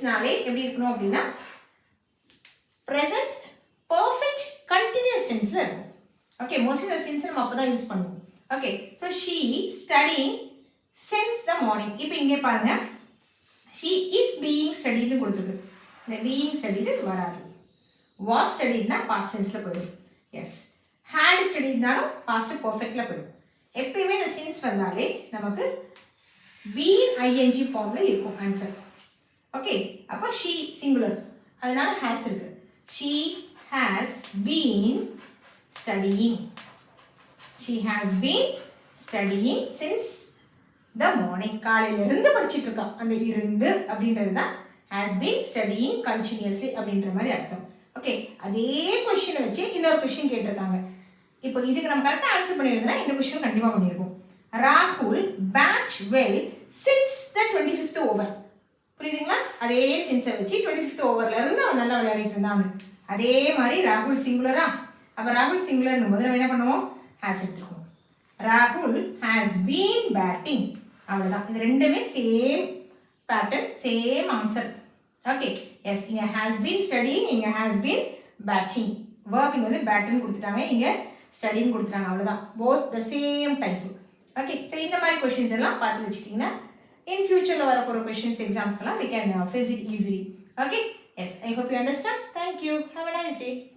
sinceனாலே எப்படி இருக்கணும் அப்படின்னா present perfect continuous tenseல இருக்கும். Okay, mostly the since நம்ம அப்பதான் யூஸ் பண்ணுவோம். Okay, so she studying since the morning. இப்போ இங்கே பாருங்க she is being studied னு கொடுத்திருக்கு. இந்த being studied வராது. was studied னா past tenseல போயிடும். Yes. had studied னாலும் past perfectல போயிடும். எப்பவுமே இந்த since வந்தாலே நமக்கு been ing ஃபார்ம்ல இருக்கும் ஆன்சர். ஓகே, அப்ப she singular அதனால has இருக்கு. she has been studying. She has been studying since the morning. காலையில இருந்து படிச்சிட்டு இருக்கா. அந்த இருந்து அப்படின்றது தான் has been studying continuously அப்படின்ற மாதிரி அர்த்தம். ஓகே, அதே क्वेश्चन வச்சு இன்னொரு क्वेश्चन கேட்டிருக்காங்க. இப்போ இதுக்கு நம்ம கரெக்ட்டா ஆன்சர் பண்ணிருந்தா இந்த क्वेश्चन கண்டிப்பா பண்ணிருப்போம். ராகுல் bat well since the 25th over. புரியுதுங்களா? அதே சின்ஸை வச்சு 25th ஓவர்ல இருந்து அவன் நல்லா விளையாடிட்டு இருந்தான். அதே மாதிரி ராகுல் சிங்குலரா? அப்ப ராகுல் சிங்குலர்னும் போது நம்ம என்ன பண்ணுவோம்? ஹேஸ் எடுத்துக்கோம். ராகுல் ஹேஸ் பீன் பேட்டிங். அவ்வளவுதான். இது ரெண்டுமே same pattern, same answer. Okay, yes, இங்க ஹேஸ் பீன் ஸ்டடிங், இங்க ஹேஸ் பீன் பேட்டிங். verb இங்க வந்து பேட்டிங் கொடுத்துட்டாங்க, இங்க ஸ்டடிங் கொடுத்துட்டாங்க. அவ்வளவுதான். both the same type. Okay, so இந்த மாதிரி கொஸ்டின்ஸ் எல்லாம் பார்த்து வச்சுக்கிட்டீங்கன்னா in future la vara pora questions exams kala we can face it easily. Okay, yes, I hope you understand. Thank you, have a nice day.